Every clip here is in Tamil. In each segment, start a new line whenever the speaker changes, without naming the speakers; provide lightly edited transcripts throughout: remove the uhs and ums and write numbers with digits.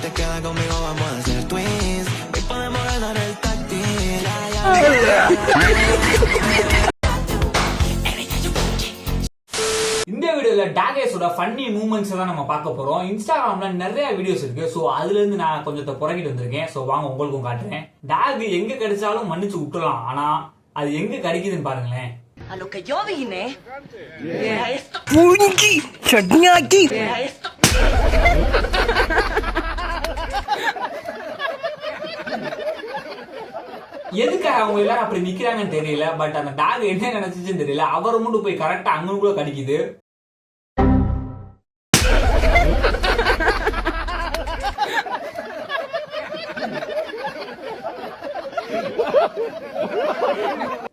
te quedas conmigo vamos a hacer twins. Hoy podemos ganar el táctil.
இந்த வீடியோல டாகேஸோட ஃபன்னி மூமெண்ட்ஸ் தான் நம்ம பார்க்க போறோம். இன்ஸ்டாகிராம்ல நிறைய வீடியோஸ் இருக்கு. சோ அதுல இருந்து நான் கொஞ்சத்தை புறக்கிட்டு வந்திருக்கேன். சோ வாங்க உங்களுக்கும் காட்டுறேன். டாக் எங்க கிடைச்சாலும் மன்னிச்சு விட்டுலாம், ஆனா அது எங்க கிடைக்குதுன்னு பாருங்களேன்.
A lo que yo vine, era esto.
¡Punky! ¡Chorniaki!
Era esto.
எதுக்காக அவங்க எல்லாரும் அப்படி நிக்கிறாங்கன்னு தெரியல. பட் அந்த டாக் என்ன நினைச்சுன்னு தெரியல. அவரை மட்டும் போய் கரெக்டா அங்கனுக்குள்ள கடிக்குது.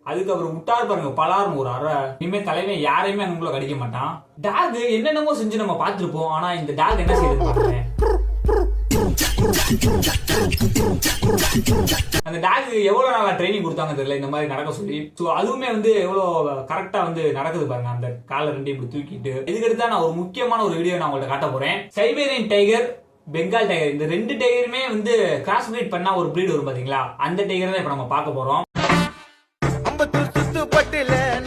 அதுக்கு அவர் விட்டாரு பாருங்க, பலாரும் ஒரு அரை. இனிமே தலைவன் யாரையுமே அங்கக்குள்ள கடிக்க மாட்டான். டாக் என்னென்னமோ செஞ்சு நம்ம பார்த்திருப்போம். ஆனா இந்த டாக் என்ன செய்யுது பாருங்க. அந்த டாக் எவ்வளவு நாளா ட்ரைனிங் கொடுத்தாங்க தெரியல இந்த மாதிரி நடக்க சொல்லி. சோ அதுவுமே வந்து எவ்வளவு கரெக்டா வந்து நடக்குது பாருங்க. அந்த காலை ரெண்டு இப்படி தூக்கிட்டு. இதுக்கடுத்து நான் ஒரு முக்கியமான ஒரு வீடியோ நான் உங்கள்ட்ட காட்ட போறேன். சைபேரியன் டைகர், பெங்கால் டைகர், இந்த ரெண்டு டைகருமே வந்து கிராஸ் பிரீட் பண்ணா ஒரு பிரீட் வரும் பாத்தீங்களா, அந்த டைகர் தான் இப்ப நம்ம பார்க்க போறோம்.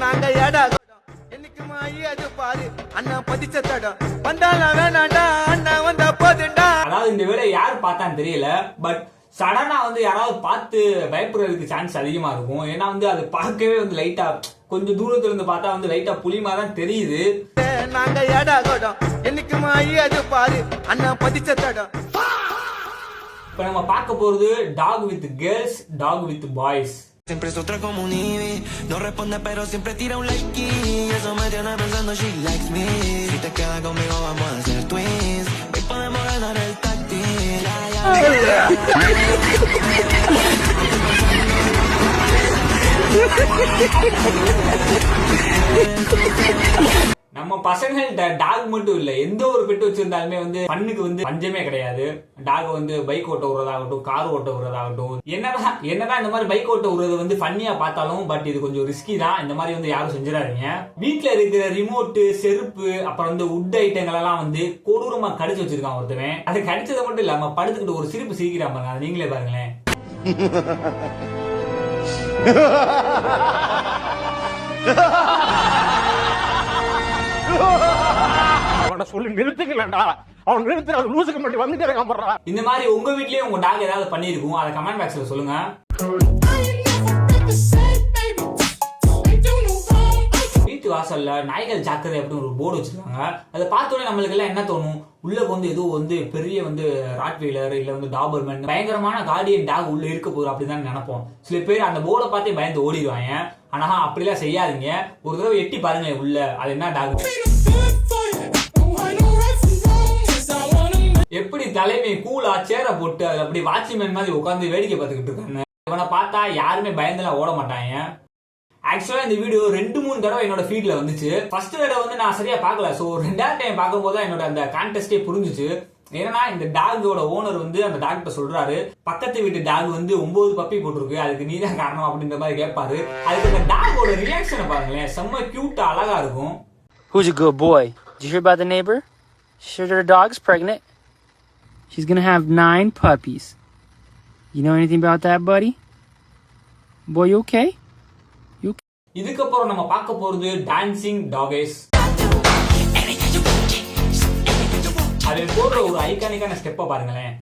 நாங்க ஏடா என்னைக்கு மாயி அது பாரு அண்ணா பதிச்ச தடம் வந்தால வேணாண்டா அண்ணா வந்தா போதுண்டா.
அதாவது இந்த வேலை யார் பார்த்தான்னு தெரியல. பட் சடனா வந்து யாராவது பார்த்து பயப்படுறதுக்கு சான்ஸ் அதிகமா இருக்கும். ஏன்னா வந்து அது பார்க்கவே வந்து லைட்டா கொஞ்சம் தூரத்துல இருந்து பார்த்தா வந்து லைட்டா புலிமா தான் தெரியுது.
நாங்க ஏடா கோடம் என்னைக்கு மாயி அது பாரு அண்ணா பதிச்ச தடம்.
இப்ப நம்ம பார்க்க போறது talk with girls, talk with boys.
Siempre es otra como un Ivy. No responde pero siempre tira un like. Y eso me tiene pensando she likes me. Si te quedas conmigo vamos a hacer twins. Hoy podemos ganar el táctil.
நம்ம பசங்கள்ட்ட டாக் மட்டும் இல்ல, எந்த ஒரு பெட் வச்சிருந்தாலுமே வந்து பண்ணுக்கு வந்து பஞ்சமே கிடையாது. டாக் வந்து பைக் ஓட்ட விடுறதாகட்டும், கார் ஓட்ட விடுறதாகட்டும், என்னதான் இந்த மாதிரி பைக் ஓட்ட விடுறது வந்து ஃபன்னியா பார்த்தாலும் பட் இது கொஞ்சம் ரிஸ்கி தான். இந்த மாதிரி வந்து யாரும் செஞ்சிடாதீங்க. வீட்டுல இருக்கிற ரிமோட்டு, செருப்பு, அப்புறம் வந்து உட் ஐட்டங்கள் எல்லாம் வந்து கொடூரமா கடிச்சு வச்சிருக்கான் ஒருத்தவன். அது கடிச்சதை மட்டும் இல்லாம படுத்துக்கிட்டு ஒரு சிரிப்பு சிரிக்கிறான் பாருங்க. அது நீங்களே பாருங்களேன்.
சொல்லி நிறுத்துக்கலடா, அவன் நிறுத்துற லூசுக்கு மட்டும் வந்துட்டே இருக்கான்.
இந்த மாதிரி உங்க வீட்லயே உங்க டாக் ஏதாவது பண்ணிருக்கும், அதை கமெண்ட் பாக்ஸ்ல சொல்லுங்க. வீட்டு வாசல்ல நாய்கள் ஜாக்கிரதை அப்படின்னு ஒரு போர்டு வச்சிருக்காங்க. அதை பார்த்தோன்னே நம்மளுக்கு எல்லாம் என்ன தோணும், உள்ள வந்து ஏதோ வந்து பெரிய வந்து ராட்வீலர் இல்ல வந்து டாபர்மேன் பயங்கரமான கார்டியன் டாக் உள்ள இருக்க போகுது அப்படிதான் நினைப்போம். சில பேர் அந்த போர்டை பார்த்தே பயந்து ஓடிடுவாங்க. ஆனா அப்படிலாம் செய்யாதீங்க. ஒரு தடவை எட்டி பாருங்க உள்ள அது என்ன டாக். எப்படி தலைமை கூலா சேர போட்டு அது அப்படி வாட்ச்மேன் மாதிரி உட்காந்து வேடிக்கை பார்த்துக்கிட்டு இருக்காங்க. இவனை பார்த்தா யாருமே பயந்துலாம் ஓட மாட்டாங்க. ஆக்சுவலா இந்த வீடியோ 2-3 தடவை என்னோட ஃபீட்ல வந்துச்சு. ஃபர்ஸ்ட் தடவை வந்து நான் சரியா பார்க்கல. சோ 2வது டைம் பார்க்கும்போது என்னோட அந்த கான்டெஸ்டே புரிஞ்சுச்சு. ஏன்னா இந்த டாகோட ஓனர் வந்து அந்த டாக்டர் சொல்றாரு, பக்கத்து வீட்டு டாக் வந்து 9 பப்பி போட்டிருக்கு, அதுக்கு நீதான் காரணம் அப்படின்ற மாதிரி கேட்பாரு. அதுக்கு அந்த டாகோட ரியாக்ஷனை பாருங்களேன், செம்ம கியூட்டா அழகா இருக்கும்.
Who's a good boy? Did you hear about the neighbor? Sure, their dog's pregnant. She's gonna have 9 puppies. You know anything about that, buddy? Boy, you okay? You okay?
இதுக்கப்புறம் நம்ம பார்க்க போறது டான்சிங் டாகேஸ். அது போடுற ஒரு ஐகானிக்கான ஸ்டெப்பை பாருங்களேன்.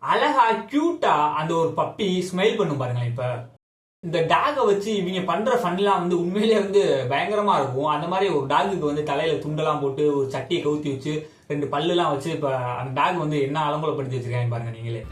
அழகா கியூட்டா அந்த ஒரு பப்பி ஸ்மைல் பண்ணும் பாருங்களேன். இப்ப இந்த டாகை வச்சு இவங்க பண்ற ஃபன்லாம் வந்து உண்மையிலேயே வந்து பயங்கரமா இருக்கும். அந்த மாதிரி ஒரு டாகுக்கு வந்து தலையில துண்டெல்லாம் போட்டு ஒரு சட்டியை கவுத்தி வச்சு 2 பல்லுலாம் வச்சு இப்ப அந்த டாக் வந்து என்ன அலங்கோலப்படுத்தி வச்சிருக்காங்க பாருங்க நீங்களே.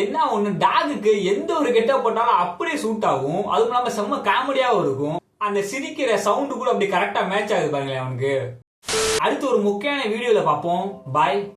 என்ன ஒண்ணு, டாகுக்கு எந்த ஒரு கெட்டப் போட்டாலும் அப்படியே சூட் ஆகும். அதுவும் இல்லாம செம்ம காமெடியாவும் இருக்கும். அந்த சிரிக்கிற சவுண்டு கூட அப்படி கரெக்டா மேட்ச் ஆகுது பாருங்களேன் அவனுக்கு. அடுத்து ஒரு முக்கியமான வீடியோல பார்ப்போம். பாய்.